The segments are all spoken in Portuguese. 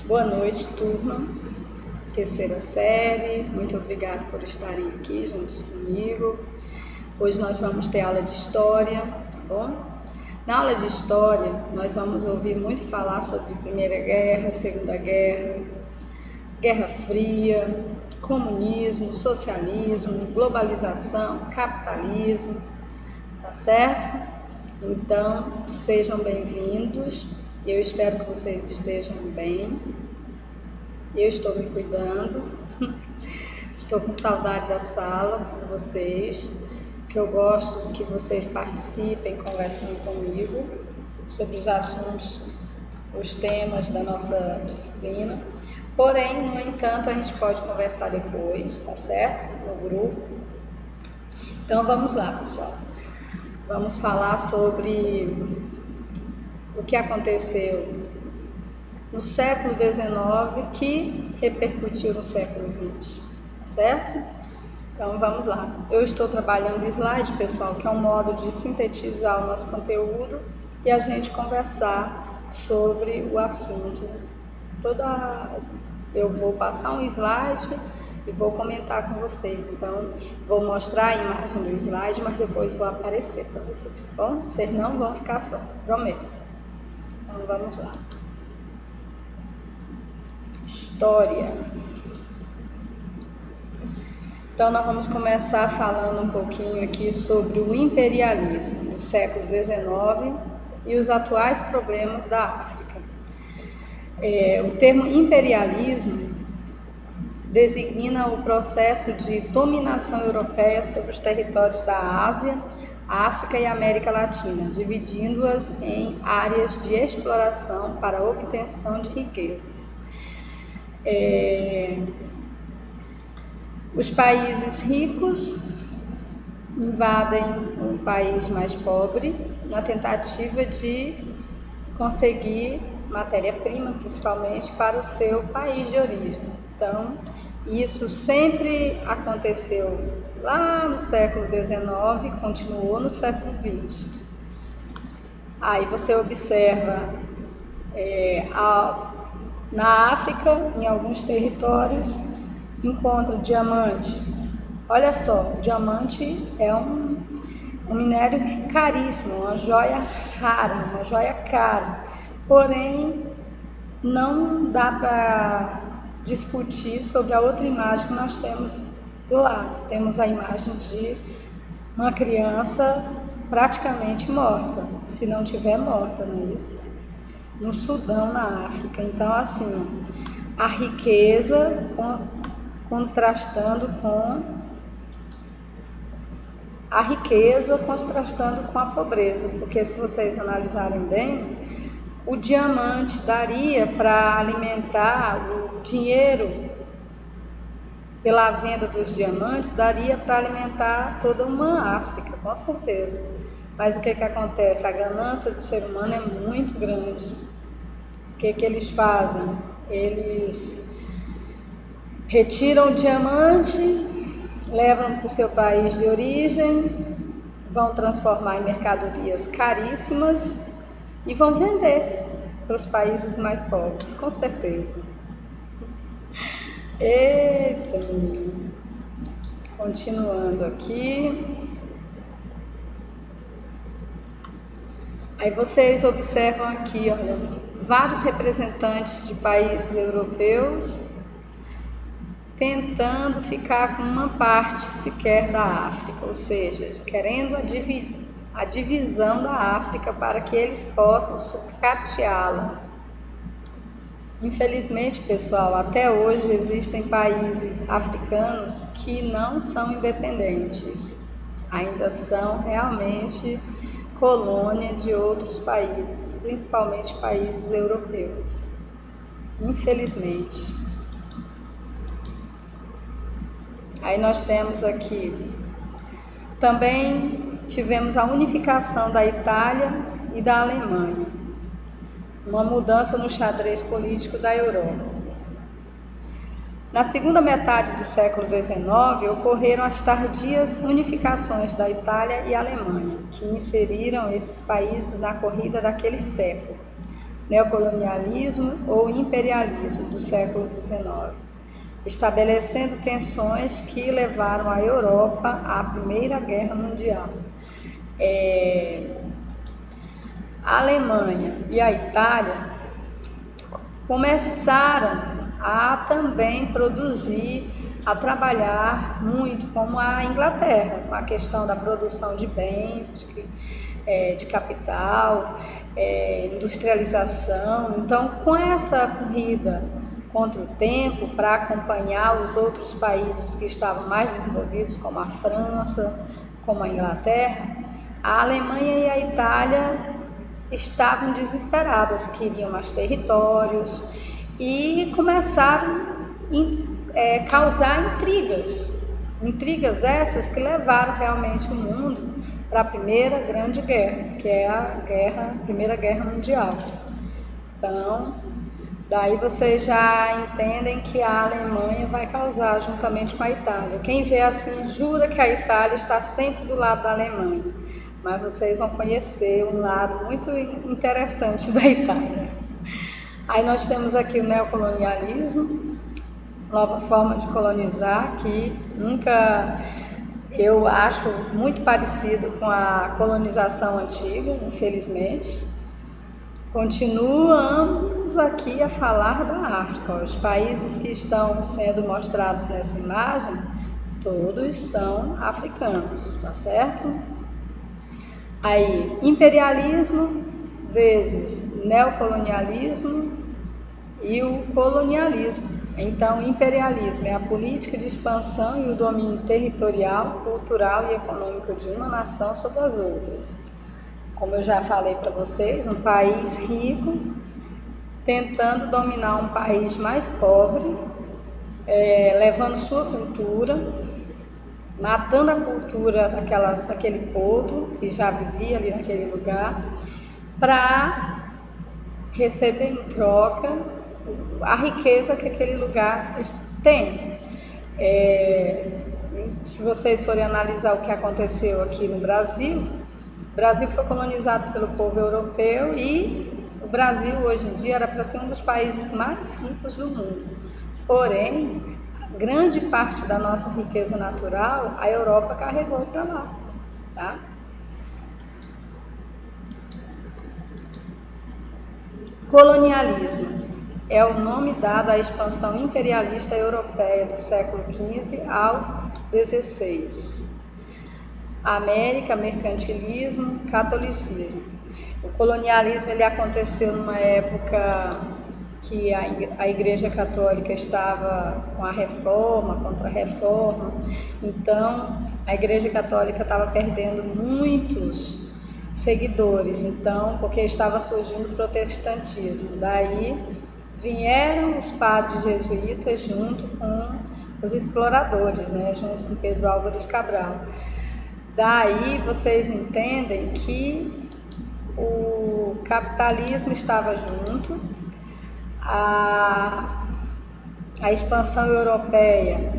Boa noite, turma, terceira série, muito obrigada por estarem aqui juntos comigo. Hoje nós vamos ter aula de História, tá bom? Na aula de História, nós vamos ouvir muito falar sobre Primeira Guerra, Segunda Guerra, Guerra Fria, comunismo, socialismo, globalização, capitalismo, tá certo? Então, sejam bem-vindos. Eu espero que vocês estejam bem. Eu estou me cuidando. Estou com saudade da sala com vocês, que eu gosto que vocês participem conversando comigo sobre os assuntos, os temas da nossa disciplina. Porém, no entanto, a gente pode conversar depois, tá certo? No grupo. Então, vamos lá, pessoal. Vamos falar sobre o que aconteceu no século XIX que repercutiu no século XX, tá certo? Então vamos lá. Eu estou trabalhando o slide, pessoal, que é um modo de sintetizar o nosso conteúdo e a gente conversar sobre o assunto. Eu vou passar um slide e vou comentar com vocês. Então, vou mostrar a imagem do slide, mas depois vou aparecer para vocês, tá bom? Vocês não vão ficar só, prometo. Então, vamos lá. História. Então, nós vamos começar falando um pouquinho aqui sobre o imperialismo do século XIX e os atuais problemas da África. O termo imperialismo designa o processo de dominação europeia sobre os territórios da Ásia, África e América Latina, dividindo-as em áreas de exploração para a obtenção de riquezas. Os países ricos invadem um país mais pobre na tentativa de conseguir matéria-prima, principalmente, para o seu país de origem. Então, isso sempre aconteceu lá no século XIX e continuou no século XX. Aí você observa na África, em alguns territórios, encontra diamante. Olha só, o diamante é um minério caríssimo, uma joia rara, uma joia cara. Porém, não dá para discutir sobre a outra imagem que nós temos do lado. Temos a imagem de uma criança praticamente morta, se não tiver morta, não é isso? No Sudão, na África. Então, assim, a riqueza contrastando com a pobreza, porque se vocês analisarem bem, o diamante daria para alimentar o dinheiro pela venda dos diamantes, daria para alimentar toda uma África, com certeza. Mas o que acontece? A ganância do ser humano é muito grande. O que eles fazem? Eles retiram o diamante, levam para o seu país de origem, vão transformar em mercadorias caríssimas e vão vender para os países mais pobres, com certeza. Eita, menino. Continuando aqui. Aí vocês observam aqui, olha, vários representantes de países europeus tentando ficar com uma parte sequer da África, ou seja, querendo a divisão da África para que eles possam sucateá-la. Infelizmente, pessoal, até hoje existem países africanos que não são independentes, ainda são realmente colônia de outros países, principalmente países europeus. Infelizmente. Aí nós temos aqui, também tivemos a unificação da Itália e da Alemanha, uma mudança no xadrez político da Europa. Na segunda metade do século XIX, ocorreram as tardias unificações da Itália e Alemanha, que inseriram esses países na corrida daquele século. neocolonialismo ou imperialismo do século XIX, estabelecendo tensões que levaram a Europa à Primeira Guerra Mundial. A Alemanha e a Itália começaram a também produzir, a trabalhar muito, como a Inglaterra, com a questão da produção de bens, de capital, industrialização. Então, com essa corrida contra o tempo, para acompanhar os outros países que estavam mais desenvolvidos, como a França, como a Inglaterra, a Alemanha e a Itália estavam desesperadas, queriam mais territórios e começaram a causar intrigas essas que levaram realmente o mundo para a Primeira Grande Guerra, que é a Primeira Guerra Mundial. Então, daí vocês já entendem que a Alemanha vai causar juntamente com a Itália. Quem vê assim jura que a Itália está sempre do lado da Alemanha, mas vocês vão conhecer um lado muito interessante da Itália. Aí nós temos aqui o neocolonialismo, nova forma de colonizar, que eu acho muito parecido com a colonização antiga, infelizmente. Continuamos aqui a falar da África. Os países que estão sendo mostrados nessa imagem, todos são africanos, tá certo? Aí, imperialismo vezes neocolonialismo e o colonialismo. Então, o imperialismo é a política de expansão e o domínio territorial, cultural e econômico de uma nação sobre as outras. Como eu já falei para vocês, um país rico tentando dominar um país mais pobre, levando sua cultura, matando a cultura daquele povo que já vivia ali naquele lugar, para receber em troca a riqueza que aquele lugar tem. Se vocês forem analisar o que aconteceu aqui no Brasil, o Brasil foi colonizado pelo povo europeu e o Brasil hoje em dia era para ser um dos países mais ricos do mundo. Porém, grande parte da nossa riqueza natural a Europa carregou para lá, tá? Colonialismo é o nome dado à expansão imperialista europeia do século XV ao XVI. América, mercantilismo, catolicismo. O colonialismo ele aconteceu numa época que a Igreja Católica estava com a reforma, contra a reforma. Então, a Igreja Católica estava perdendo muitos seguidores, então, porque estava surgindo o protestantismo. Daí vieram os padres jesuítas junto com os exploradores, né, junto com Pedro Álvares Cabral. Daí vocês entendem que o capitalismo estava junto, a expansão europeia,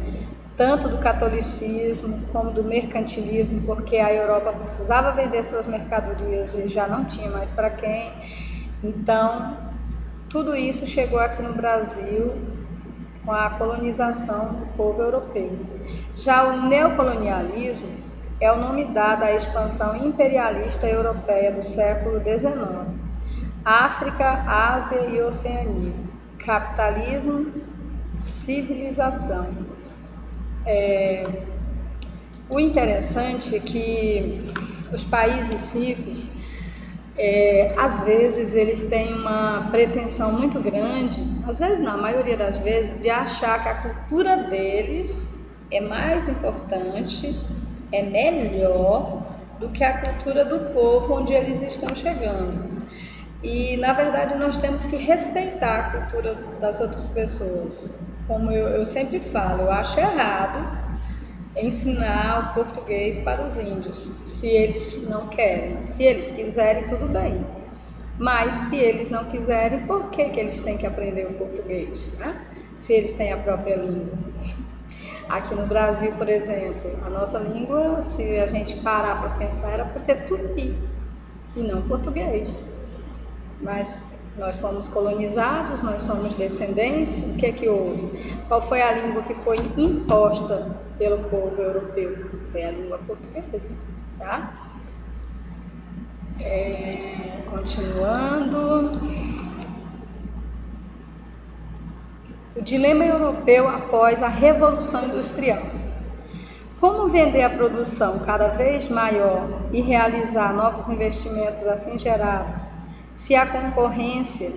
tanto do catolicismo como do mercantilismo, porque a Europa precisava vender suas mercadorias e já não tinha mais para quem. Então, tudo isso chegou aqui no Brasil com a colonização do povo europeu. Já o neocolonialismo é o nome dado à expansão imperialista europeia do século XIX. África, Ásia e Oceania. Capitalismo, civilização. O interessante é que os países ricos, às vezes, eles têm uma pretensão muito grande, às vezes não, a maioria das vezes, de achar que a cultura deles é mais importante, é melhor do que a cultura do povo onde eles estão chegando. E, na verdade, nós temos que respeitar a cultura das outras pessoas. Como eu sempre falo, eu acho errado ensinar o português para os índios, se eles não querem. Se eles quiserem, tudo bem. Mas, se eles não quiserem, por que eles têm que aprender o português, né? Se eles têm a própria língua. Aqui no Brasil, por exemplo, a nossa língua, se a gente parar para pensar, era para ser tupi e não português. Mas Nós fomos colonizados, nós somos descendentes, o que é que houve? Qual foi a língua que foi imposta pelo povo europeu? Foi a língua portuguesa, tá? Continuando. O dilema europeu após a Revolução Industrial. Como vender a produção cada vez maior e realizar novos investimentos assim gerados, se a concorrência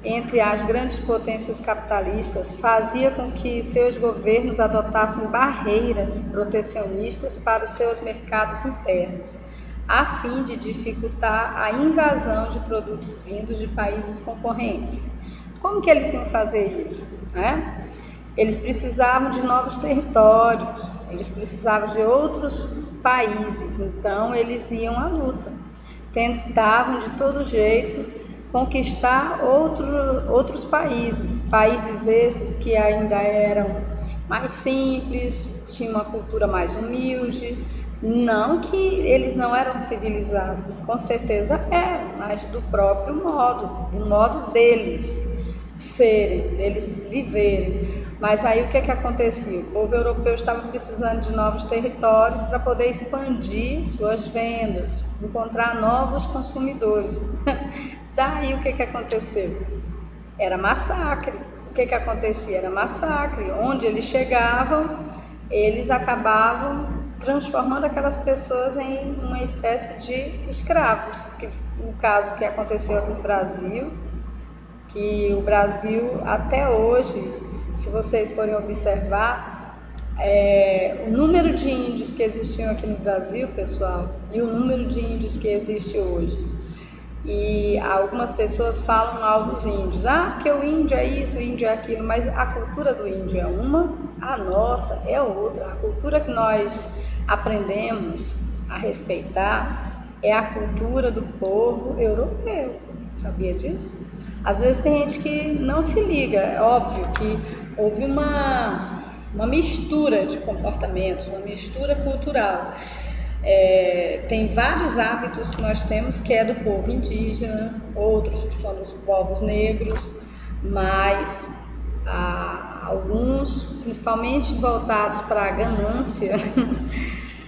entre as grandes potências capitalistas fazia com que seus governos adotassem barreiras protecionistas para os seus mercados internos, a fim de dificultar a invasão de produtos vindos de países concorrentes? Como que eles iam fazer isso, né? Eles precisavam de novos territórios, eles precisavam de outros países, então eles iam à luta. Tentavam de todo jeito conquistar outros países, países esses que ainda eram mais simples, tinham uma cultura mais humilde. Não que eles não eram civilizados, com certeza eram, mas do próprio modo, do modo deles serem, deles viverem. Mas aí o que acontecia? O povo europeu estava precisando de novos territórios para poder expandir suas vendas, encontrar novos consumidores. Daí o que aconteceu? Era massacre. O que acontecia? Era massacre. Onde eles chegavam, eles acabavam transformando aquelas pessoas em uma espécie de escravos. No caso que aconteceu aqui no Brasil, que o Brasil até hoje, se vocês forem observar, o número de índios que existiam aqui no Brasil, pessoal, e o número de índios que existe hoje. E algumas pessoas falam mal dos índios. Porque o índio é isso, o índio é aquilo, mas a cultura do índio é uma, a nossa é outra. A cultura que nós aprendemos a respeitar é a cultura do povo europeu. Sabia disso? Às vezes tem gente que não se liga. É óbvio que houve uma mistura de comportamentos, uma mistura cultural. Tem vários hábitos que nós temos que é do povo indígena, outros que são dos povos negros, mas alguns, principalmente voltados para a ganância,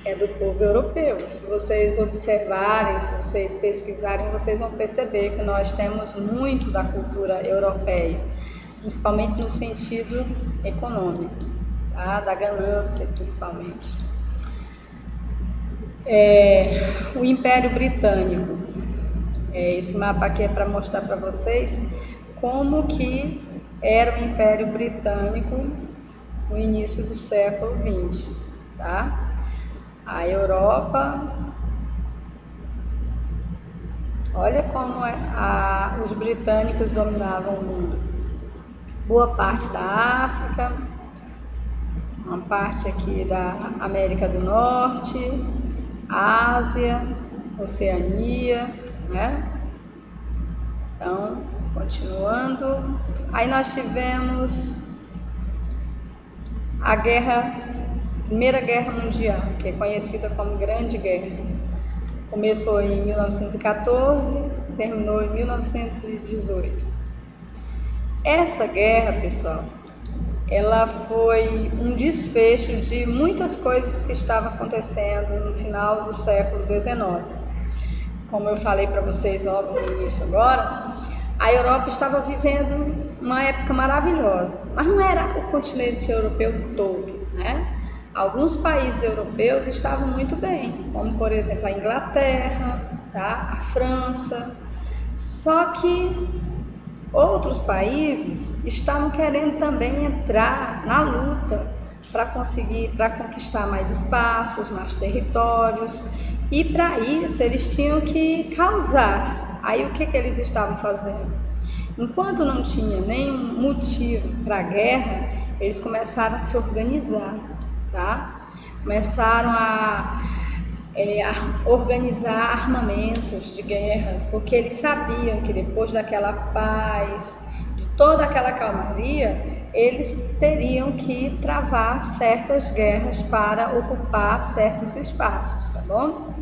é do povo europeu. Se vocês observarem, se vocês pesquisarem, vocês vão perceber que nós temos muito da cultura europeia, principalmente no sentido econômico, tá? Da ganância principalmente. O Império Britânico. Esse mapa aqui é para mostrar para vocês como que era o Império Britânico no início do século XX, tá? A Europa, olha como os britânicos dominavam o mundo. Boa parte da África, uma parte aqui da América do Norte, Ásia, Oceania, né? Então, continuando. Aí nós tivemos a Primeira Guerra Mundial, que é conhecida como Grande Guerra. Começou em 1914, terminou em 1918. Essa guerra, pessoal, ela foi um desfecho de muitas coisas que estavam acontecendo no final do século XIX. Como eu falei para vocês logo no início agora, a Europa estava vivendo uma época maravilhosa, mas não era o continente europeu todo, né? Alguns países europeus estavam muito bem, como por exemplo a Inglaterra, tá? A França, só que outros países estavam querendo também entrar na luta para conquistar mais espaços, mais territórios, e para isso eles tinham que causar. Aí o que eles estavam fazendo? Enquanto não tinha nenhum motivo para a guerra, eles começaram a se organizar, tá? Começaram a organizar armamentos de guerras, porque eles sabiam que depois daquela paz, de toda aquela calmaria, eles teriam que travar certas guerras para ocupar certos espaços, tá bom?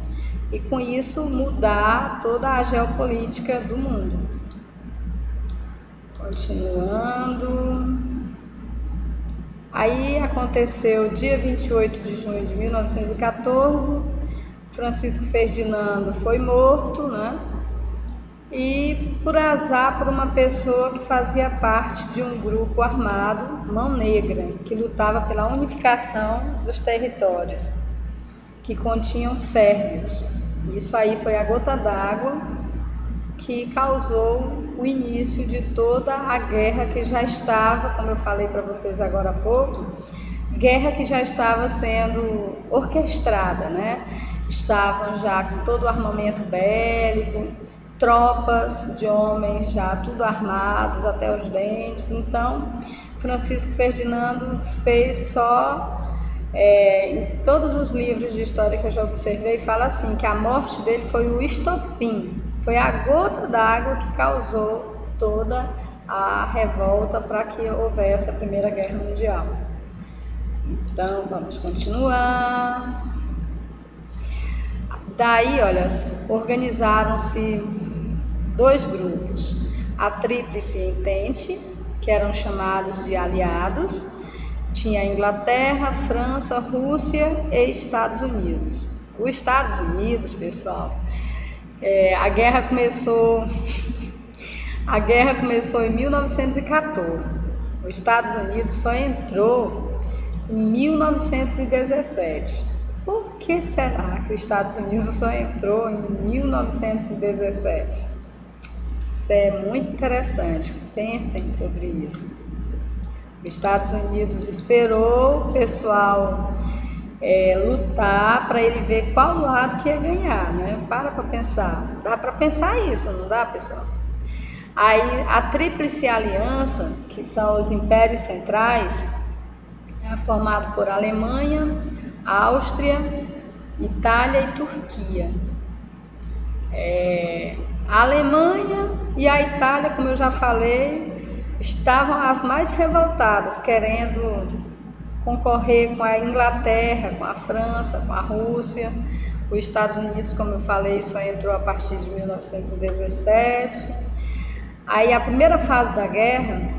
E com isso mudar toda a geopolítica do mundo. Continuando. Aí aconteceu dia 28 de junho de 1914, Francisco Ferdinando foi morto, né? E por azar, por uma pessoa que fazia parte de um grupo armado, Mão Negra, que lutava pela unificação dos territórios, que continham sérvios. Isso aí foi a gota d'água que causou o início de toda a guerra que já estava, como eu falei para vocês agora há pouco, guerra que já estava sendo orquestrada, né? Estavam já com todo o armamento bélico, tropas de homens já tudo armados até os dentes. Então, Francisco Ferdinando fez só, em todos os livros de história que eu já observei, fala assim, que a morte dele foi o estopim, foi a gota d'água que causou toda a revolta para que houvesse a Primeira Guerra Mundial. Então, vamos continuar. Daí, olha, organizaram-se dois grupos, a Tríplice Entente, que eram chamados de aliados, tinha a Inglaterra, França, Rússia e Estados Unidos. Os Estados Unidos, pessoal, a guerra começou em 1914. Os Estados Unidos só entrou em 1917. Por que será que os Estados Unidos só entrou em 1917? Isso é muito interessante, pensem sobre isso. Os Estados Unidos esperou o pessoal lutar para ele ver qual lado que ia ganhar, né? Para pensar. Dá para pensar isso, não dá, pessoal? Aí a Tríplice Aliança, que são os impérios centrais, é formado por Alemanha, Áustria, Itália e Turquia. A Alemanha e a Itália, como eu já falei, estavam as mais revoltadas, querendo concorrer com a Inglaterra, com a França, com a Rússia. Os Estados Unidos, como eu falei, só entrou a partir de 1917. Aí a primeira fase da guerra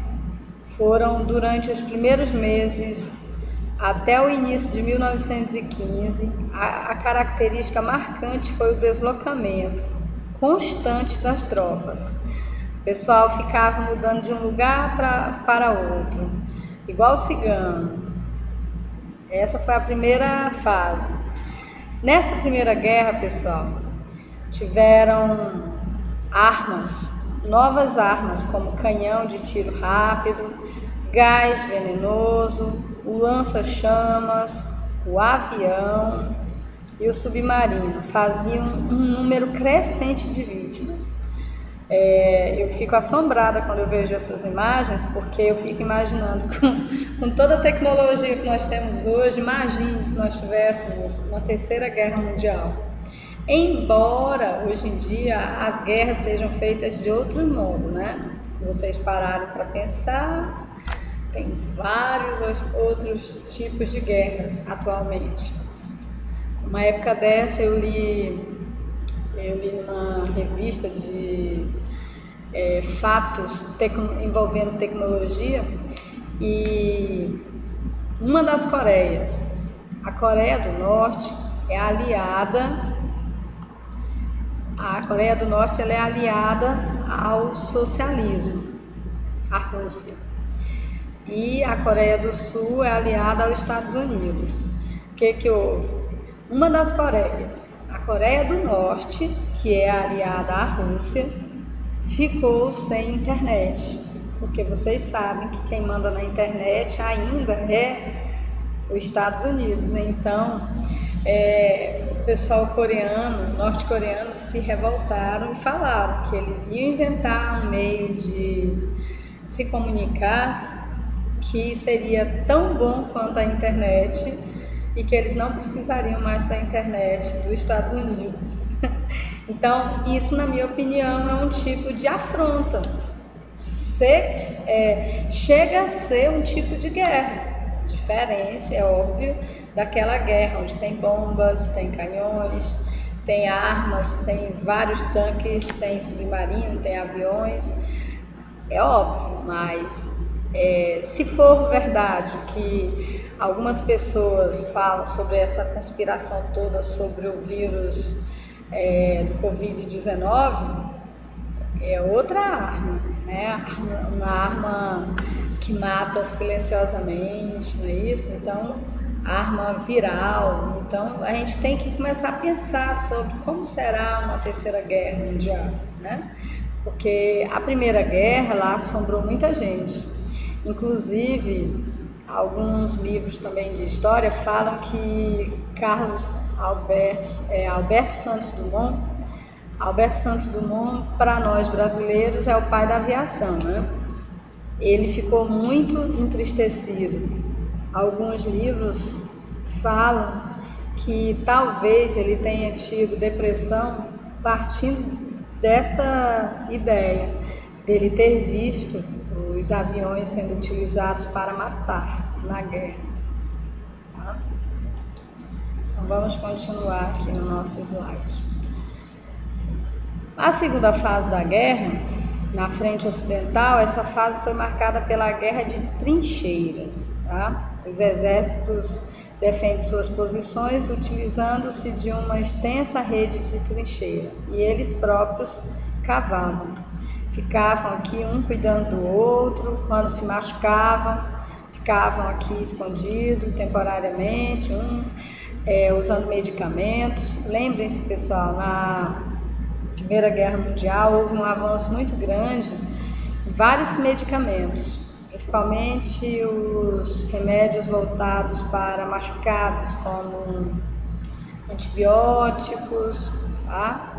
foram durante os primeiros meses até o início de 1915. A característica marcante foi o deslocamento constante das tropas. O pessoal ficava mudando de um lugar para outro, igual cigano. Essa foi a primeira fase. Nessa primeira guerra, pessoal, tiveram novas armas, como canhão de tiro rápido, gás venenoso, o lança-chamas, o avião e o submarino. Faziam um número crescente de vítimas. Eu fico assombrada quando eu vejo essas imagens, porque eu fico imaginando com toda a tecnologia que nós temos hoje, imagine se nós tivéssemos uma terceira guerra mundial. Embora hoje em dia as guerras sejam feitas de outro modo, né? Se vocês pararem para pensar, tem vários outros tipos de guerras atualmente. Uma época dessa eu li numa revista de fatos envolvendo tecnologia, e uma das Coreias, a Coreia do Norte, a Coreia do Norte ela é aliada ao socialismo, à Rússia, e a Coreia do Sul é aliada aos Estados Unidos. O que houve? Uma das Coreias, a Coreia do Norte, que é aliada à Rússia, ficou sem internet, porque vocês sabem que quem manda na internet ainda é os Estados Unidos. Então, o pessoal norte-coreano se revoltaram e falaram que eles iam inventar um meio de se comunicar que seria tão bom quanto a internet e que eles não precisariam mais da internet dos Estados Unidos. Então, isso, na minha opinião, é um tipo de afronta. Chega a ser um tipo de guerra, diferente, é óbvio, daquela guerra onde tem bombas, tem canhões, tem armas, tem vários tanques, tem submarino, tem aviões. É óbvio, mas se for verdade que algumas pessoas falam sobre essa conspiração toda sobre o vírus do Covid-19, é outra arma, né? Uma arma que mata silenciosamente, não é isso? Então, arma viral. Então, a gente tem que começar a pensar sobre como será uma terceira guerra mundial, né? Porque a Primeira Guerra lá assombrou muita gente. Inclusive, alguns livros também de história falam que Alberto Santos Dumont, para nós brasileiros, é o pai da aviação, né? Ele ficou muito entristecido. Alguns livros falam que talvez ele tenha tido depressão partindo dessa ideia, dele ter visto os aviões sendo utilizados para matar na guerra. Tá? Então vamos continuar aqui no nosso slide. A segunda fase da guerra, na frente ocidental, essa fase foi marcada pela guerra de trincheiras. Tá? Os exércitos defendem suas posições utilizando-se de uma extensa rede de trincheira e eles próprios cavavam. Ficavam aqui um cuidando do outro, quando se machucavam, ficavam aqui escondidos temporariamente, usando medicamentos. Lembrem-se, pessoal, na Primeira Guerra Mundial houve um avanço muito grande em vários medicamentos, principalmente os remédios voltados para machucados, como antibióticos, tá?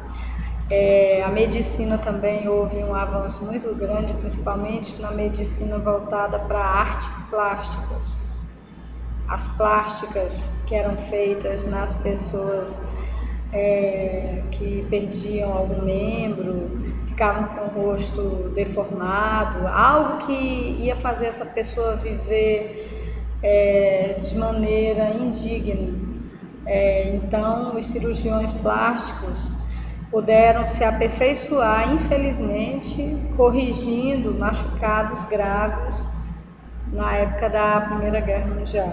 A medicina também houve um avanço muito grande, principalmente na medicina voltada para artes plásticas. As plásticas que eram feitas nas pessoas que perdiam algum membro, ficavam com o rosto deformado, algo que ia fazer essa pessoa viver de maneira indigna. Então, os cirurgiões plásticos puderam se aperfeiçoar, infelizmente, corrigindo machucados graves na época da Primeira Guerra Mundial.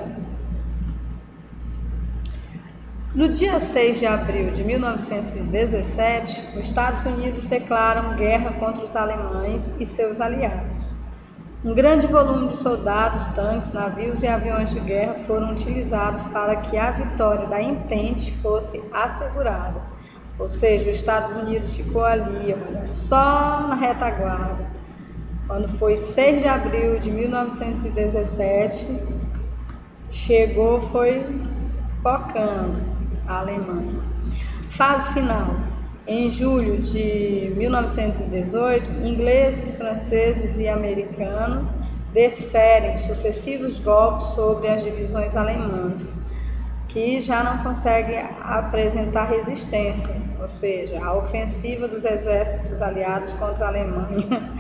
No dia 6 de abril de 1917, os Estados Unidos declaram guerra contra os alemães e seus aliados. Um grande volume de soldados, tanques, navios e aviões de guerra foram utilizados para que a vitória da Entente fosse assegurada. Ou seja, os Estados Unidos ficou ali, olha, só na retaguarda. Quando foi 6 de abril de 1917, chegou, foi focando a Alemanha. Fase final. Em julho de 1918, ingleses, franceses e americanos desferem sucessivos golpes sobre as divisões alemãs, que já não conseguem apresentar resistência, ou seja, a ofensiva dos exércitos aliados contra a Alemanha.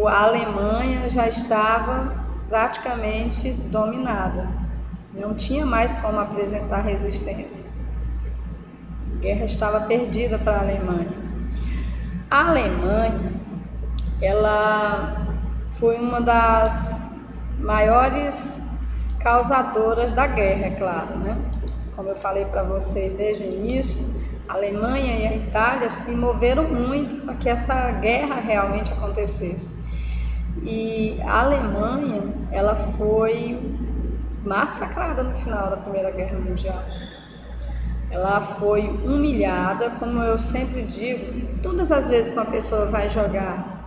A Alemanha já estava praticamente dominada, não tinha mais como apresentar resistência. A guerra estava perdida para a Alemanha. A Alemanha, ela foi uma das maiores causadoras da guerra, é claro, né? Como eu falei para você desde o início, a Alemanha e a Itália se moveram muito para que essa guerra realmente acontecesse. E a Alemanha, ela foi massacrada no final da Primeira Guerra Mundial. Ela foi humilhada, como eu sempre digo, todas as vezes que uma pessoa vai jogar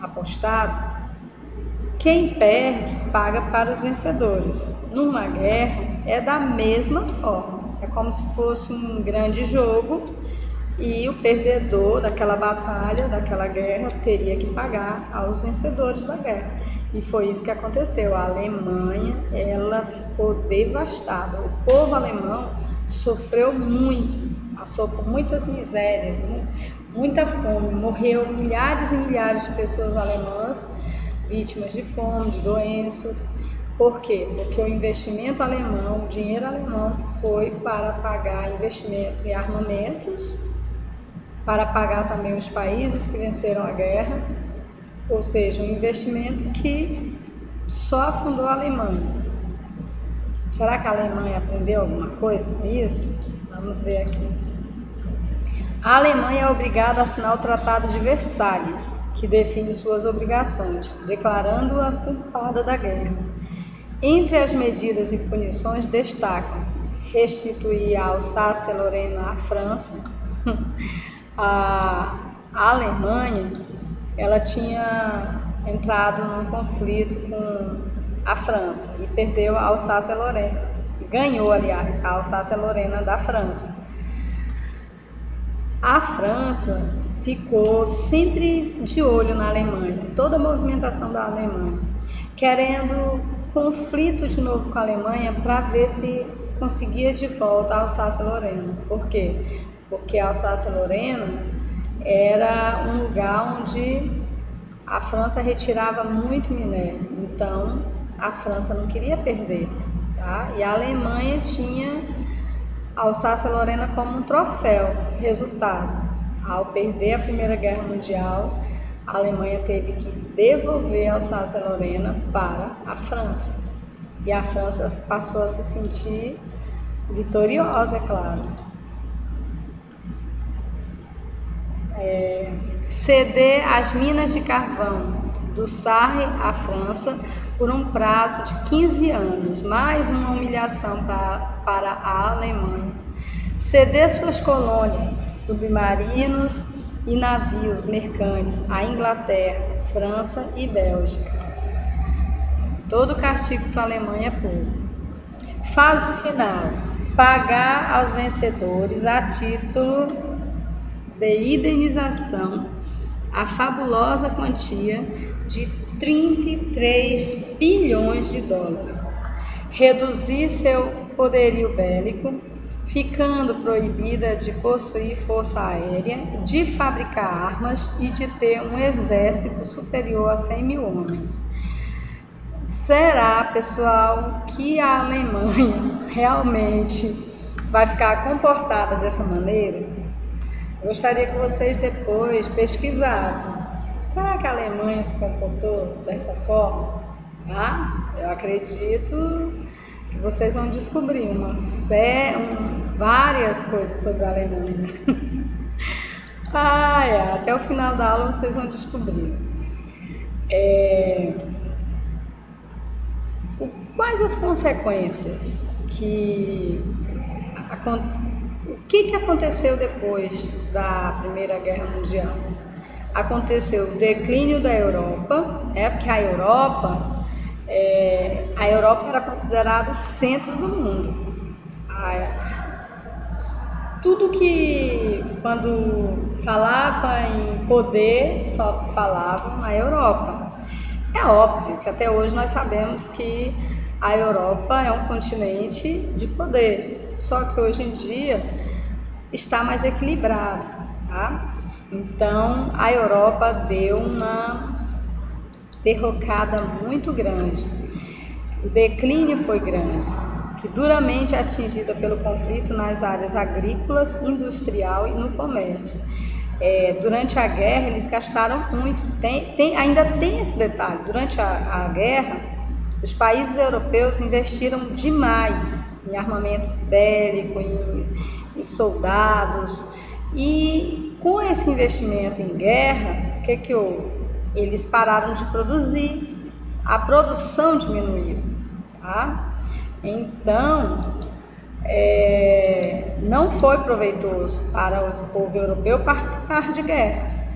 apostado, quem perde paga para os vencedores. Numa guerra é da mesma forma, é como se fosse um grande jogo e o perdedor daquela batalha, daquela guerra, teria que pagar aos vencedores da guerra. E foi isso que aconteceu. A Alemanha, ela ficou devastada. O povo alemão sofreu muito, passou por muitas misérias, muita fome, morreu milhares e milhares de pessoas alemãs vítimas de fome, de doenças. Por quê? Porque o investimento alemão, o dinheiro alemão foi para pagar investimentos em armamentos, para pagar também os países que venceram a guerra ou seja, um investimento que só afundou a Alemanha. Será que a Alemanha aprendeu alguma coisa com isso? Vamos ver aqui. A Alemanha é obrigada a assinar o Tratado de Versalhes, que define suas obrigações, declarando-a culpada da guerra. Entre as medidas e punições destacam-se restituir a Alsácia-Lorena à França. A Alemanha, ela tinha entrado num conflito com a França e perdeu a Alsácia-Lorena. Ganhou, aliás, a Alsácia-Lorena da França. A França ficou sempre de olho na Alemanha, toda a movimentação da Alemanha, querendo conflito de novo com a Alemanha para ver se conseguia de volta a Alsácia-Lorena. Por quê? Porque a Alsácia-Lorena era um lugar onde a França retirava muito minério, então a França não queria perder, tá? E a Alemanha tinha a Alsácia-Lorena como um troféu. Resultado, ao perder a Primeira Guerra Mundial, a Alemanha teve que devolver a Alsácia-Lorena para a França. E a França passou a se sentir vitoriosa, é claro. Ceder as minas de carvão do Sarre à França por um prazo de 15 anos, mais uma humilhação para a Alemanha. Ceder suas colônias, submarinos e navios mercantes à Inglaterra, França e Bélgica. Todo castigo para a Alemanha é pouco. Fase final: pagar aos vencedores a título de indenização a fabulosa quantia de 33 bilhões de dólares. Reduzir seu poderio bélico, ficando proibida de possuir força aérea, de fabricar armas e de ter um exército superior a 100 mil homens. Será, pessoal, que a Alemanha realmente vai ficar comportada dessa maneira? Gostaria que vocês depois pesquisassem. Será que a Alemanha se comportou dessa forma? Eu acredito que vocês vão descobrir várias coisas sobre a Alemanha. Até o final da aula vocês vão descobrir. Quais as consequências o que aconteceu depois da Primeira Guerra Mundial? Aconteceu o declínio da Europa, porque a Europa era considerada o centro do mundo. Tudo que, quando falava em poder, só falavam na Europa. É óbvio que até hoje nós sabemos que a Europa é um continente de poder, só que hoje em dia está mais equilibrado, tá? Então a Europa deu uma derrocada muito grande. O declínio foi grande, que duramente atingida pelo conflito nas áreas agrícolas, industrial e no comércio. Durante a guerra eles gastaram muito, ainda tem esse detalhe, durante a guerra os países europeus investiram demais em armamento bélico, em soldados, e com esse investimento em guerra, o que houve? Eles pararam de produzir, a produção diminuiu, tá? Então, não foi proveitoso para o povo europeu participar de guerras.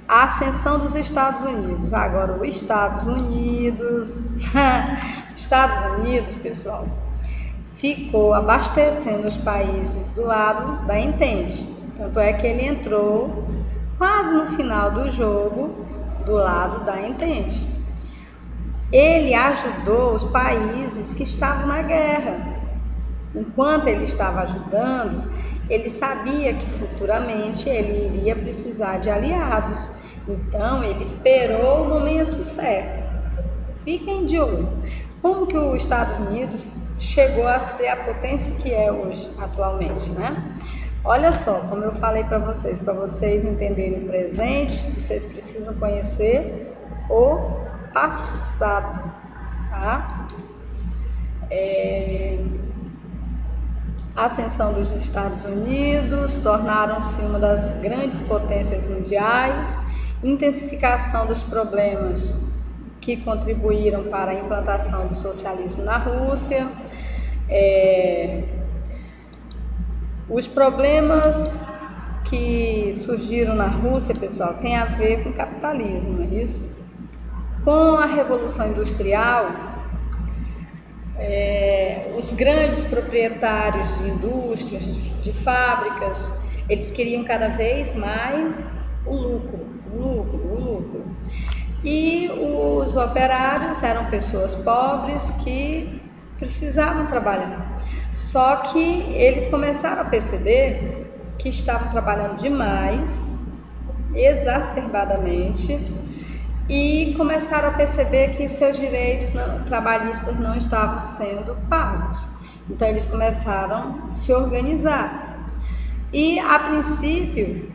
A ascensão dos Estados Unidos. Agora, os Estados Unidos, pessoal, ficou abastecendo os países do lado da Entente. Tanto é que ele entrou quase no final do jogo do lado da Entente. Ele ajudou os países que estavam na guerra. Enquanto ele estava ajudando, ele sabia que futuramente ele iria precisar de aliados. Então, ele esperou o momento certo. Fiquem de olho. Como que os Estados Unidos chegou a ser a potência que é hoje, atualmente, né? Olha só, como eu falei para vocês entenderem o presente, vocês precisam conhecer o passado. Tá? A ascensão dos Estados Unidos, tornaram-se uma das grandes potências mundiais, intensificação dos problemas que contribuíram para a implantação do socialismo na Rússia. Os problemas que surgiram na Rússia, pessoal, tem a ver com o capitalismo, não é isso? Com a Revolução Industrial, os grandes proprietários de indústrias, de fábricas, eles queriam cada vez mais o lucro. E os operários eram pessoas pobres que precisavam trabalhar. Só que eles começaram a perceber que estavam trabalhando demais, exacerbadamente, e começaram a perceber que seus direitos trabalhistas não estavam sendo pagos. Então eles começaram a se organizar. E a princípio,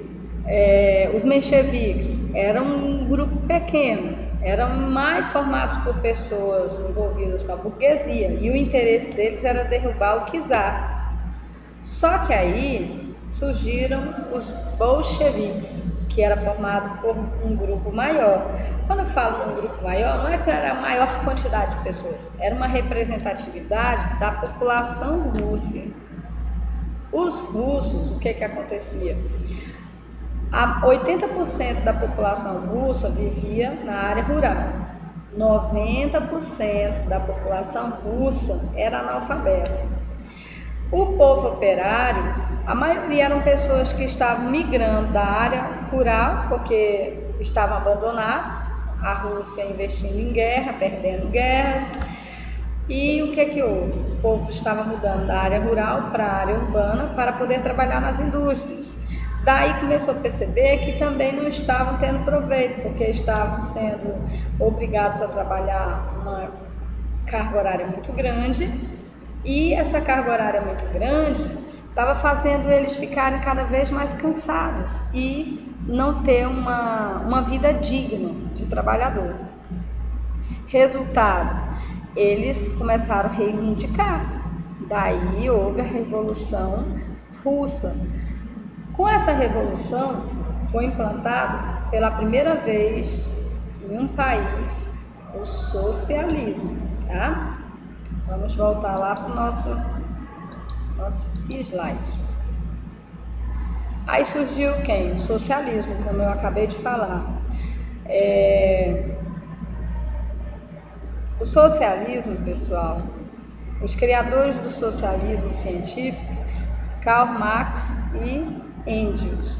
os mencheviques eram um grupo pequeno, eram mais formados por pessoas envolvidas com a burguesia, e o interesse deles era derrubar o czar. Só que aí surgiram os bolcheviques, que era formado por um grupo maior. Quando eu falo um grupo maior, não é que era a maior quantidade de pessoas, era uma representatividade da população russa. Os russos, o que acontecia? 80% da população russa vivia na área rural. 90% da população russa era analfabeta. O povo operário, a maioria eram pessoas que estavam migrando da área rural, porque estavam abandonados, a Rússia investindo em guerra, perdendo guerras. E o que houve? O povo estava mudando da área rural para a área urbana para poder trabalhar nas indústrias. Daí começou a perceber que também não estavam tendo proveito, porque estavam sendo obrigados a trabalhar uma carga horária muito grande, e essa carga horária muito grande estava fazendo eles ficarem cada vez mais cansados e não ter uma vida digna de trabalhador. Resultado, eles começaram a reivindicar. Daí houve a Revolução Russa. Com essa revolução, foi implantado pela primeira vez em um país o socialismo. Tá? Vamos voltar lá para o nosso slide. Aí surgiu quem? O socialismo, como eu acabei de falar. O socialismo, pessoal, os criadores do socialismo científico, Karl Marx e Engels.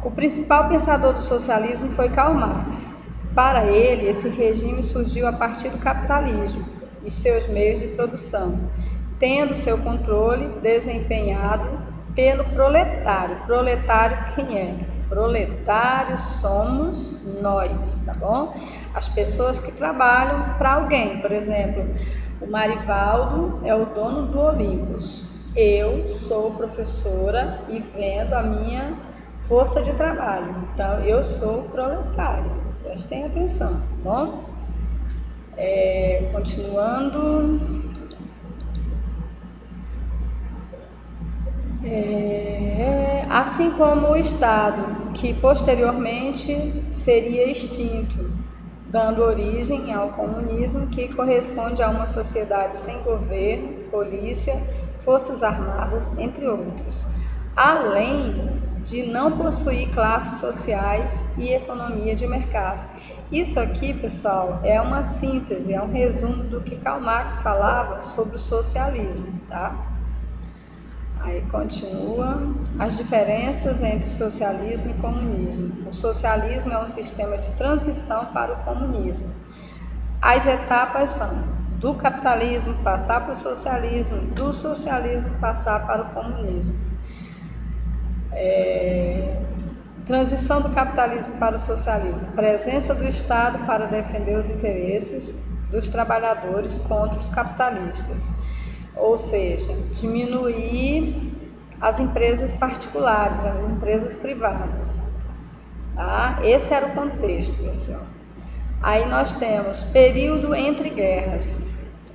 O principal pensador do socialismo foi Karl Marx. Para ele, esse regime surgiu a partir do capitalismo e seus meios de produção, tendo seu controle desempenhado pelo proletário. Proletário quem é? Proletário somos nós, tá bom? As pessoas que trabalham para alguém. Por exemplo, o Marivaldo é o dono do Olympus. Eu sou professora e vendo a minha força de trabalho. Então, eu sou proletário. Prestem atenção, tá bom? Continuando. Assim como o Estado, que posteriormente seria extinto, dando origem ao comunismo, que corresponde a uma sociedade sem governo, polícia, forças armadas, entre outros, além de não possuir classes sociais e economia de mercado. Isso aqui, pessoal, é uma síntese, é um resumo do que Karl Marx falava sobre o socialismo, tá? Aí continua as diferenças entre socialismo e comunismo. O socialismo é um sistema de transição para o comunismo. As etapas são do capitalismo passar para o socialismo, do socialismo passar para o comunismo. Transição do capitalismo para o socialismo. Presença do Estado para defender os interesses dos trabalhadores contra os capitalistas. Ou seja, diminuir as empresas particulares, as empresas privadas. Tá? Esse era o contexto, pessoal. Aí nós temos período entre guerras.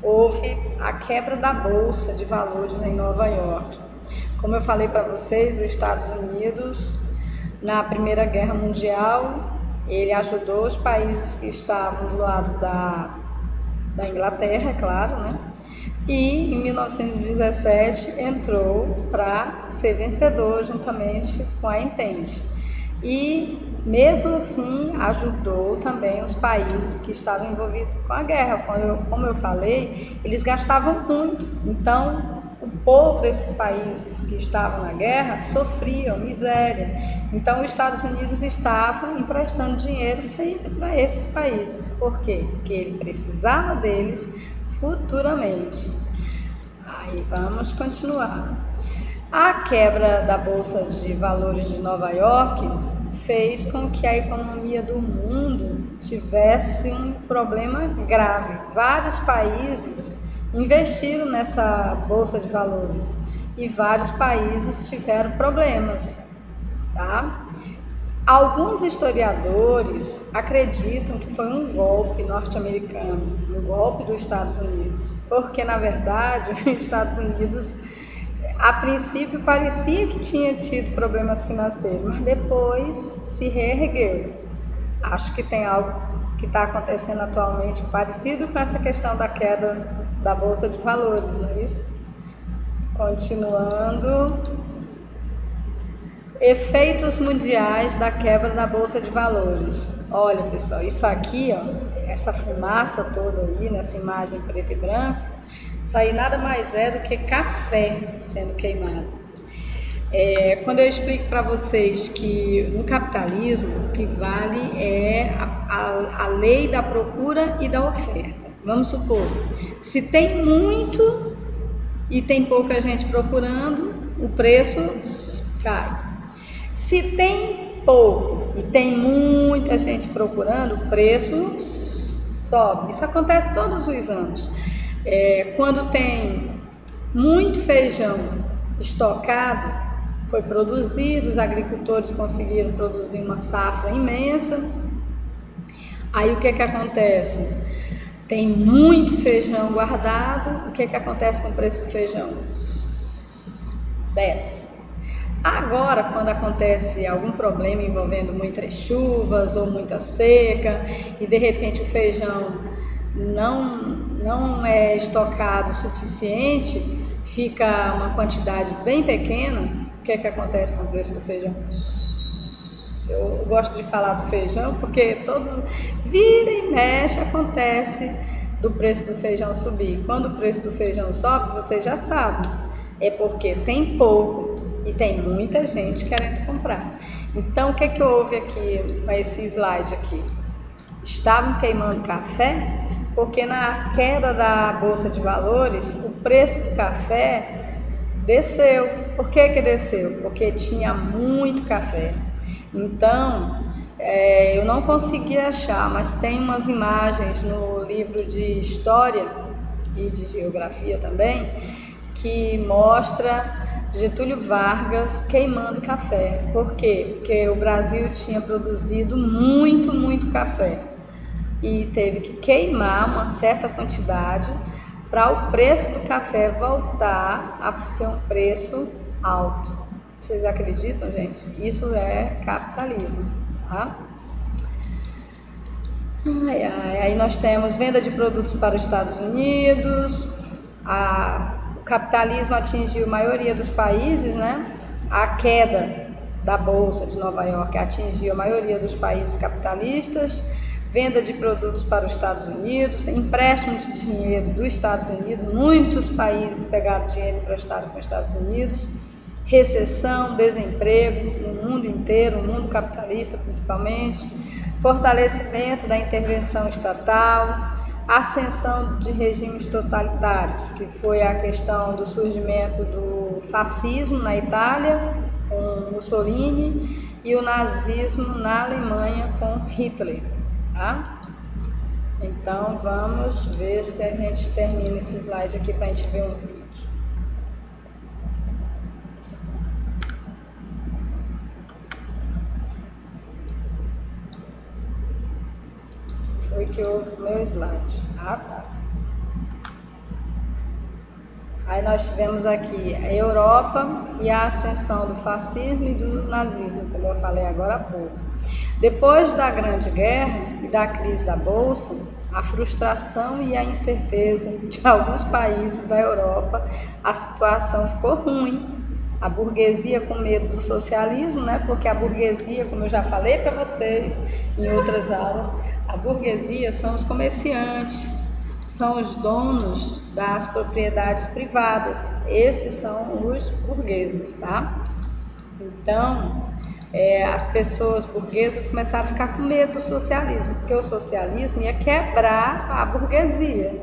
Houve a quebra da Bolsa de Valores em Nova York. Como eu falei para vocês, os Estados Unidos, na Primeira Guerra Mundial, ele ajudou os países que estavam do lado da Inglaterra, é claro, né? E em 1917 entrou para ser vencedor juntamente com a Entente. E mesmo assim ajudou também os países que estavam envolvidos com a guerra. Como eu falei, eles gastavam muito. Então o povo desses países que estavam na guerra sofriam miséria. Então os Estados Unidos estavam emprestando dinheiro sempre para esses países. Por quê? Porque ele precisava deles futuramente. Aí vamos continuar. A quebra da Bolsa de Valores de Nova York fez com que a economia do mundo tivesse um problema grave. Vários países investiram nessa Bolsa de Valores e vários países tiveram problemas, tá? Alguns historiadores acreditam que foi um golpe norte-americano, um golpe dos Estados Unidos, porque na verdade os Estados Unidos a princípio parecia que tinha tido problemas financeiros, mas depois se reergueu. Acho que tem algo que está acontecendo atualmente parecido com essa questão da queda da Bolsa de Valores, não é isso? Continuando. Efeitos mundiais da quebra da Bolsa de Valores. Olha, pessoal, isso aqui, ó, essa fumaça toda aí, nessa imagem preto e branco, isso aí nada mais é do que café sendo queimado. Quando eu explico para vocês que no capitalismo o que vale é a lei da procura e da oferta. Vamos supor, se tem muito e tem pouca gente procurando, o preço cai. Se tem pouco e tem muita gente procurando, o preço sobe. Isso acontece todos os anos. Quando tem muito feijão estocado, foi produzido, os agricultores conseguiram produzir uma safra imensa. Aí o que acontece? Tem muito feijão guardado, o que acontece com o preço do feijão? Desce. Agora, quando acontece algum problema envolvendo muitas chuvas ou muita seca e de repente o feijão não é estocado o suficiente, fica uma quantidade bem pequena, o que acontece com o preço do feijão? Eu gosto de falar do feijão porque vira e mexe acontece do preço do feijão subir. Quando o preço do feijão sobe, você já sabe, é porque tem pouco e tem muita gente querendo comprar. Então, o que houve aqui com esse slide aqui? Estavam queimando café porque na queda da Bolsa de Valores, o preço do café desceu. Por que desceu? Porque tinha muito café. Então, eu não consegui achar, mas tem umas imagens no livro de História e de Geografia também, que mostra Getúlio Vargas queimando café. Por quê? Porque o Brasil tinha produzido muito café e teve que queimar uma certa quantidade para o preço do café voltar a ser um preço alto. Vocês acreditam, gente? Isso é capitalismo, tá? Aí nós temos venda de produtos para os Estados Unidos, o capitalismo atingiu a maioria dos países, né? A queda da Bolsa de Nova York atingiu a maioria dos países capitalistas, venda de produtos para os Estados Unidos, empréstimo de dinheiro dos Estados Unidos, muitos países pegaram dinheiro emprestado com os Estados Unidos, recessão, desemprego no mundo inteiro, no mundo capitalista principalmente, fortalecimento da intervenção estatal, ascensão de regimes totalitários, que foi a questão do surgimento do fascismo na Itália, com Mussolini, e o nazismo na Alemanha, com Hitler. Tá? Então, vamos ver se a gente termina esse slide aqui para a gente ver um vídeo. Foi bloqueou o meu slide. Ah, tá. Aí nós tivemos aqui a Europa e a ascensão do fascismo e do nazismo, como eu falei agora há pouco. Depois da Grande Guerra e da crise da Bolsa, a frustração e a incerteza de alguns países da Europa, a situação ficou ruim. A burguesia com medo do socialismo, né? Porque a burguesia, como eu já falei para vocês em outras aulas, a burguesia são os comerciantes, são os donos das propriedades privadas. Esses são os burgueses, tá? Então, as pessoas burguesas começaram a ficar com medo do socialismo, porque o socialismo ia quebrar a burguesia.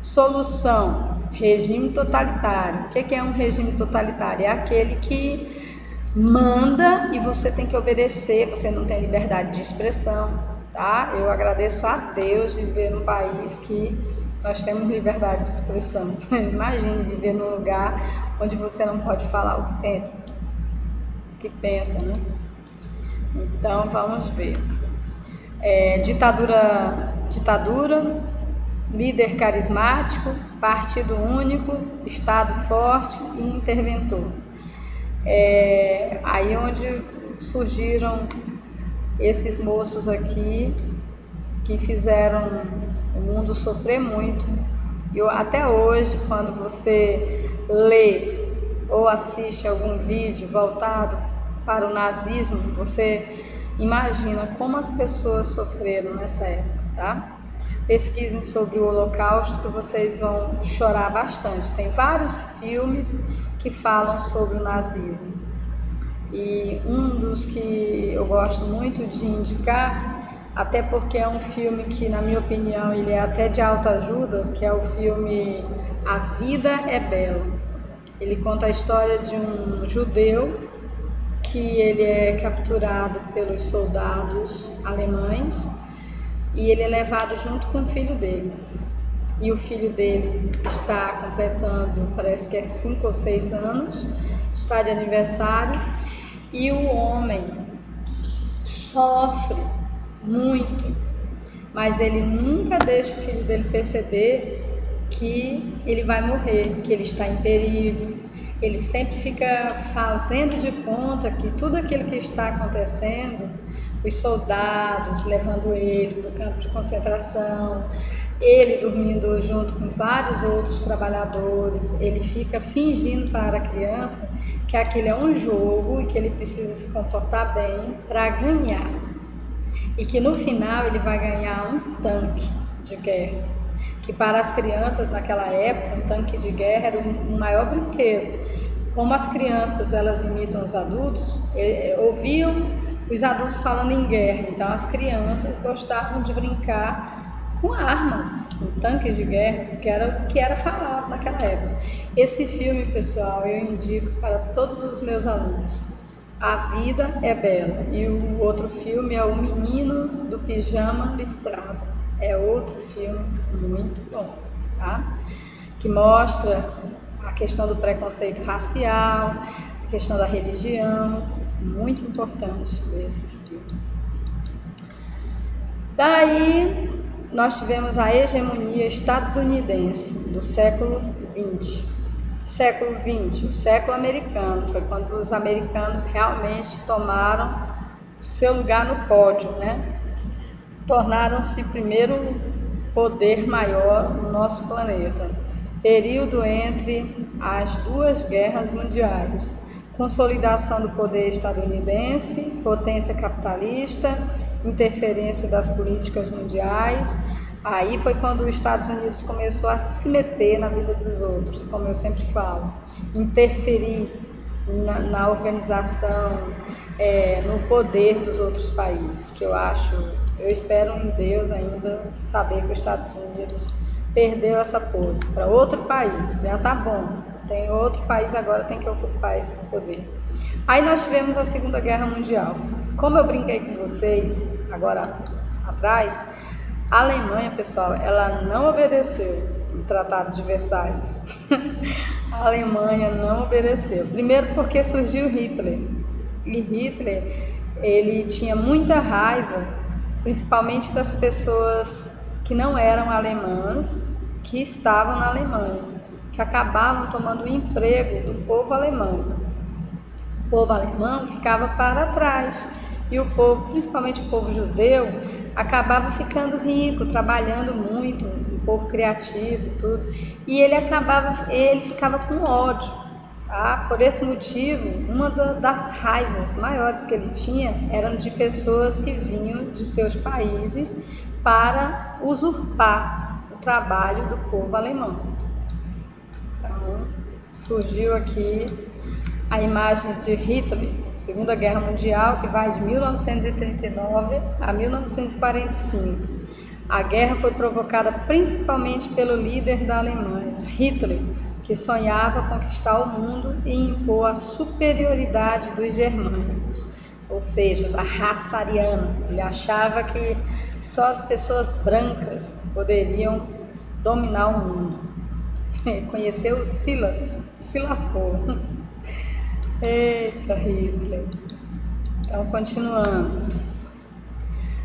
Solução: regime totalitário. O que é um regime totalitário? É aquele que manda e você tem que obedecer, você não tem liberdade de expressão, tá? Eu agradeço a Deus viver num país que nós temos liberdade de expressão. Imagine viver num lugar onde você não pode falar o que pensa, né? Então vamos ver. Ditadura, líder carismático, partido único, Estado forte e interventor. Aí onde surgiram esses moços aqui que fizeram o mundo sofrer muito. E até hoje, quando você lê ou assiste algum vídeo voltado para o nazismo, você imagina como as pessoas sofreram nessa época, tá? Pesquisem sobre o Holocausto que vocês vão chorar bastante. Tem vários filmes que falam sobre o nazismo. E um dos que eu gosto muito de indicar, até porque é um filme que, na minha opinião, ele é até de autoajuda, que é o filme A Vida é Bela. Ele conta a história de um judeu que ele é capturado pelos soldados alemães e ele é levado junto com o filho dele. E o filho dele está completando, parece que 5 ou 6 anos, está de aniversário, e o homem sofre muito, mas ele nunca deixa o filho dele perceber que ele vai morrer, que ele está em perigo. Ele sempre fica fazendo de conta que tudo aquilo que está acontecendo, os soldados levando ele para o campo de concentração, ele dormindo junto com vários outros trabalhadores, ele fica fingindo para a criança que aquilo é um jogo e que ele precisa se comportar bem para ganhar. E que no final ele vai ganhar um tanque de guerra, que para as crianças naquela época um tanque de guerra era o maior brinquedo. Como as crianças elas imitam os adultos, ouviam os adultos falando em guerra, então as crianças gostavam de brincar com armas, com tanques de guerra, porque era o que era falado naquela época. Esse filme, pessoal, eu indico para todos os meus alunos. A Vida é Bela. E o outro filme é O Menino do Pijama Listrado. É outro filme muito bom, tá? Que mostra a questão do preconceito racial, a questão da religião. Muito importante ver esses filmes. Daí nós tivemos a hegemonia estadunidense do século XX. Século XX, o século americano, foi quando os americanos realmente tomaram seu lugar no pódio, né? Tornaram-se primeiro poder maior no nosso planeta. Período entre as duas guerras mundiais. Consolidação do poder estadunidense, potência capitalista, interferência das políticas mundiais. Aí foi quando os Estados Unidos começou a se meter na vida dos outros, como eu sempre falo, interferir na organização, no poder dos outros países, que eu espero em Deus ainda saber que os Estados Unidos perdeu essa pose para outro país, já tá bom, tem outro país agora tem que ocupar esse poder. Aí nós tivemos a Segunda Guerra Mundial. Como eu brinquei com vocês agora atrás, a Alemanha, pessoal, ela não obedeceu o Tratado de Versalhes. A Alemanha não obedeceu. Primeiro porque surgiu Hitler. E Hitler, ele tinha muita raiva principalmente das pessoas que não eram alemãs, que estavam na Alemanha, que acabavam tomando o emprego do povo alemão. O povo alemão ficava para trás e o povo, principalmente o povo judeu, acabava ficando rico, trabalhando muito, um povo criativo e tudo, e ele ficava com ódio. Tá? Por esse motivo, uma das raivas maiores que ele tinha eram de pessoas que vinham de seus países para usurpar o trabalho do povo alemão. Então, surgiu aqui a imagem de Hitler, Segunda Guerra Mundial, que vai de 1939 a 1945. A guerra foi provocada principalmente pelo líder da Alemanha, Hitler, que sonhava conquistar o mundo e impor a superioridade dos germânicos, ou seja, da raça ariana. Ele achava que só as pessoas brancas poderiam dominar o mundo. Conheceu Silas, se lascou. Eita, Hitler. Então, continuando.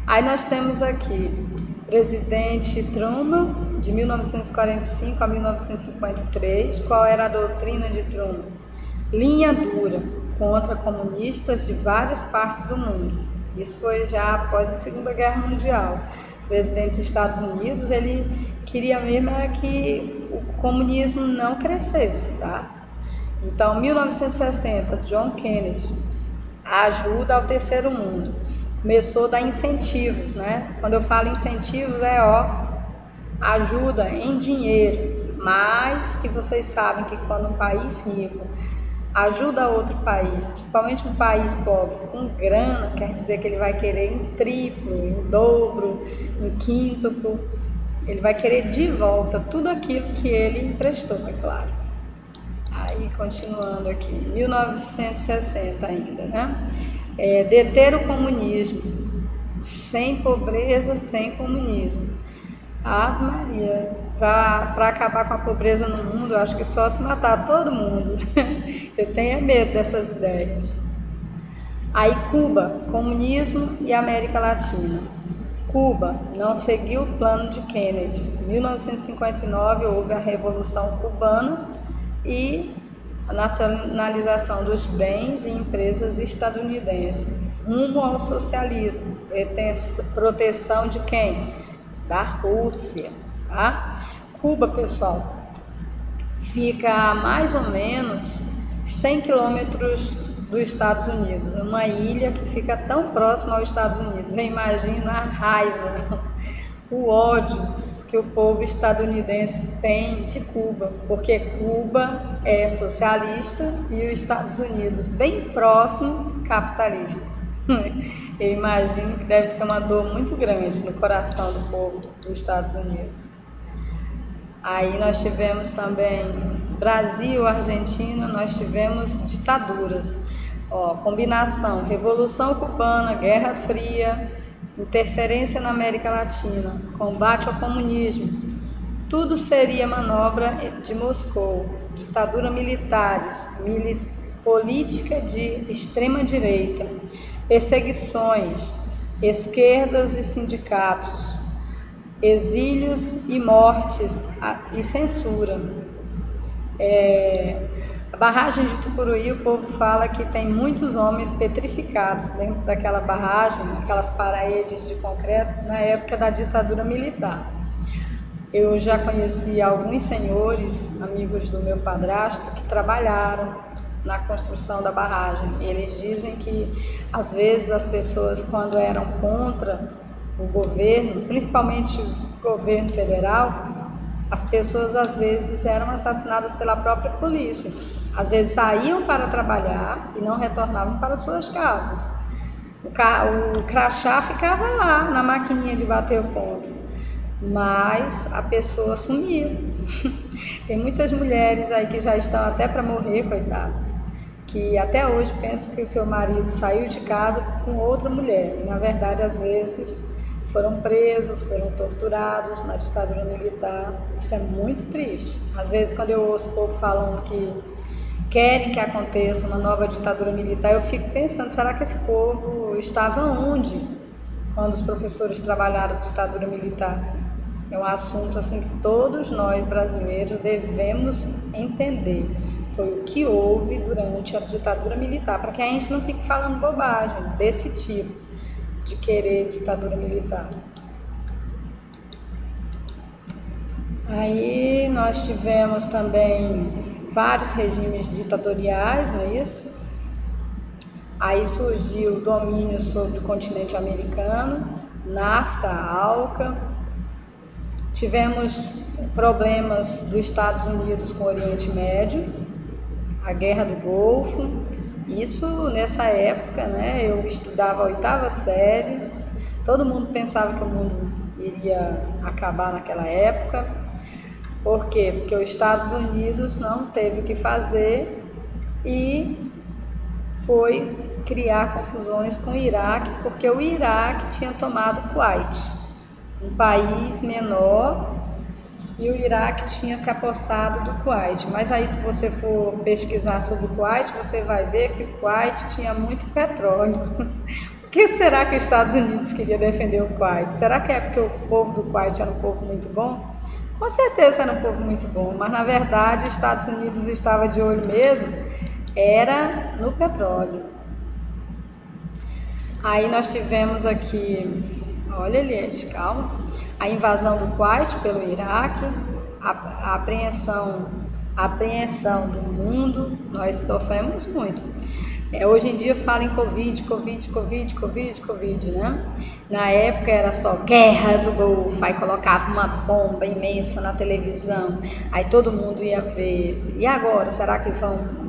Aí nós temos aqui presidente Truman, de 1945 a 1953. Qual era a doutrina de Truman? Linha dura contra comunistas de várias partes do mundo. Isso foi já após a Segunda Guerra Mundial. O presidente dos Estados Unidos, ele queria mesmo que o comunismo não crescesse, tá? Então, 1960, John Kennedy, ajuda ao terceiro mundo. Começou a dar incentivos, né? Quando eu falo incentivos, ajuda em dinheiro. Mas que vocês sabem que quando um país rico ajuda outro país, principalmente um país pobre, com grana, quer dizer que ele vai querer em triplo, em dobro, em quíntuplo. Ele vai querer de volta tudo aquilo que ele emprestou, é claro. Aí, continuando aqui, 1960 ainda, né? Deter o comunismo. Sem pobreza, sem comunismo. Ave Maria, para acabar com a pobreza no mundo, eu acho que só se matar todo mundo. Eu tenho medo dessas ideias. Aí, Cuba, comunismo e América Latina. Cuba não seguiu o plano de Kennedy. Em 1959 houve a Revolução Cubana e a nacionalização dos bens e empresas estadunidenses, rumo ao socialismo, proteção de quem? Da Rússia, tá? Cuba, pessoal, fica a mais ou menos 100 quilômetros dos Estados Unidos, uma ilha que fica tão próxima aos Estados Unidos. Imagina a raiva, o ódio que o povo estadunidense tem de Cuba, porque Cuba é socialista e os Estados Unidos, bem próximo, capitalista. Eu imagino que deve ser uma dor muito grande no coração do povo dos Estados Unidos. Aí nós tivemos também Brasil, Argentina, nós tivemos ditaduras. Combinação, Revolução Cubana, Guerra Fria, interferência na América Latina, combate ao comunismo. Tudo seria manobra de Moscou, ditadura militares, política de extrema-direita, perseguições, esquerdas e sindicatos, exílios e mortes e censura. A barragem de Tucuruí, o povo fala que tem muitos homens petrificados dentro daquela barragem, aquelas paredes de concreto, na época da ditadura militar. Eu já conheci alguns senhores, amigos do meu padrasto, que trabalharam na construção da barragem. Eles dizem que, às vezes, as pessoas, quando eram contra o governo, principalmente o governo federal, as pessoas, às vezes, eram assassinadas pela própria polícia. Às vezes, saíam para trabalhar e não retornavam para suas casas. O crachá ficava lá, na maquininha de bater o ponto, mas a pessoa sumia. Tem muitas mulheres aí que já estão até para morrer, coitadas, que até hoje pensam que o seu marido saiu de casa com outra mulher. E, na verdade, às vezes, foram presos, foram torturados na ditadura militar. Isso é muito triste. Às vezes, quando eu ouço o povo falando que querem que aconteça uma nova ditadura militar, eu fico pensando, será que esse povo estava onde quando os professores trabalharam a ditadura militar. É um assunto assim que todos nós brasileiros devemos entender. Foi o que houve durante a ditadura militar, para que a gente não fique falando bobagem desse tipo, de querer ditadura militar. Aí nós tivemos também vários regimes ditatoriais, não é isso? Aí surgiu o domínio sobre o continente americano, NAFTA, ALCA. Tivemos problemas dos Estados Unidos com o Oriente Médio, a Guerra do Golfo. Isso nessa época, né? Eu estudava a 8ª série, todo mundo pensava que o mundo iria acabar naquela época. Por quê? Porque os Estados Unidos não teve o que fazer e foi criar confusões com o Iraque, porque o Iraque tinha tomado Kuwait, um país menor, e o Iraque tinha se apossado do Kuwait. Mas aí, se você for pesquisar sobre o Kuwait, você vai ver que o Kuwait tinha muito petróleo. Por que será que os Estados Unidos queria defender o Kuwait? Será que é porque o povo do Kuwait era um povo muito bom? Com certeza era um povo muito bom, mas na verdade os Estados Unidos estava de olho mesmo, era no petróleo. Aí nós tivemos aqui, olha Eliette, calma, a invasão do Kuwait pelo Iraque, a apreensão do mundo, nós sofremos muito. Hoje em dia fala em Covid, né? Na época era só Guerra do Golfo, aí colocava uma bomba imensa na televisão, aí todo mundo ia ver. E agora, será que vão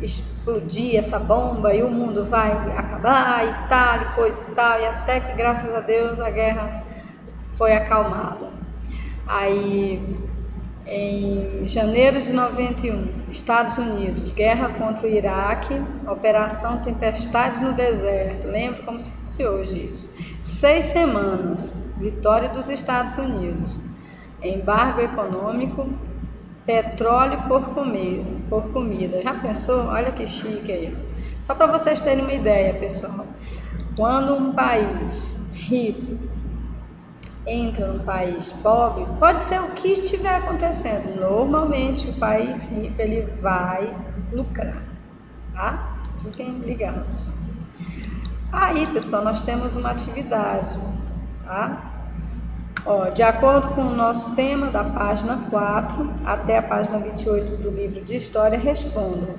explodir essa bomba e o mundo vai acabar e tal, e coisa e tal, e até que, graças a Deus, a guerra foi acalmada. Aí, em janeiro de 91, Estados Unidos, guerra contra o Iraque, Operação Tempestade no Deserto, lembro como se fosse hoje isso. 6 semanas, vitória dos Estados Unidos, embargo econômico, petróleo por comida. Já pensou? Olha que chique aí. Só para vocês terem uma ideia, pessoal. Quando um país rico entra num país pobre, pode ser o que estiver acontecendo. Normalmente o país rico ele vai lucrar, tá? Fiquem ligados. Aí, pessoal, nós temos uma atividade, tá? De acordo com o nosso tema da página 4 até a página 28 do livro de História, respondam.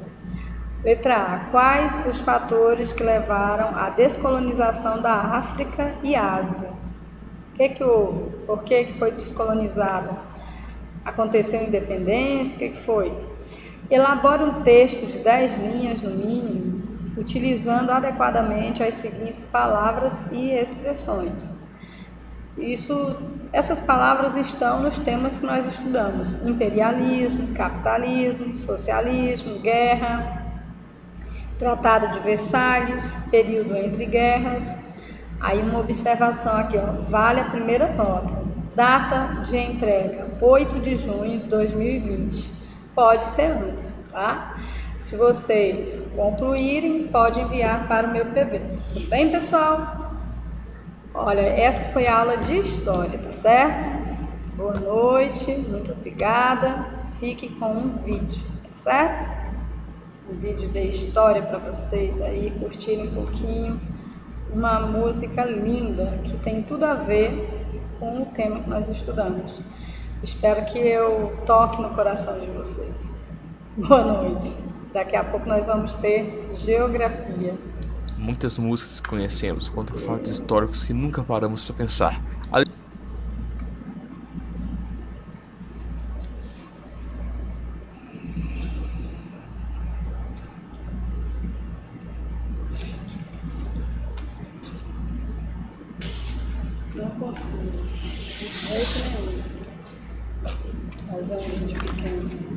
Letra A. Quais os fatores que levaram à descolonização da África e Ásia? O que houve? Por que foi descolonizada? Aconteceu independência? O que foi? Elabore um texto de 10 linhas, no mínimo, utilizando adequadamente as seguintes palavras e expressões. Essas palavras estão nos temas que nós estudamos: imperialismo, capitalismo, socialismo, guerra, Tratado de Versalhes, período entre guerras. Aí uma observação aqui, vale a primeira nota. Data de entrega, 8 de junho de 2020. Pode ser antes, tá? Se vocês concluírem, pode enviar para o meu PB. Tudo bem, pessoal? Olha, essa foi a aula de História, tá certo? Boa noite, muito obrigada. Fique com um vídeo, tá certo? Um vídeo de História para vocês aí curtirem um pouquinho. Uma música linda que tem tudo a ver com o tema que nós estudamos. Espero que eu toque no coração de vocês. Boa noite. Daqui a pouco nós vamos ter Geografia. Muitas músicas que conhecemos contam fatos históricos que nunca paramos para pensar. Não consigo, de jeito nenhum, fazer um vídeo pequeno.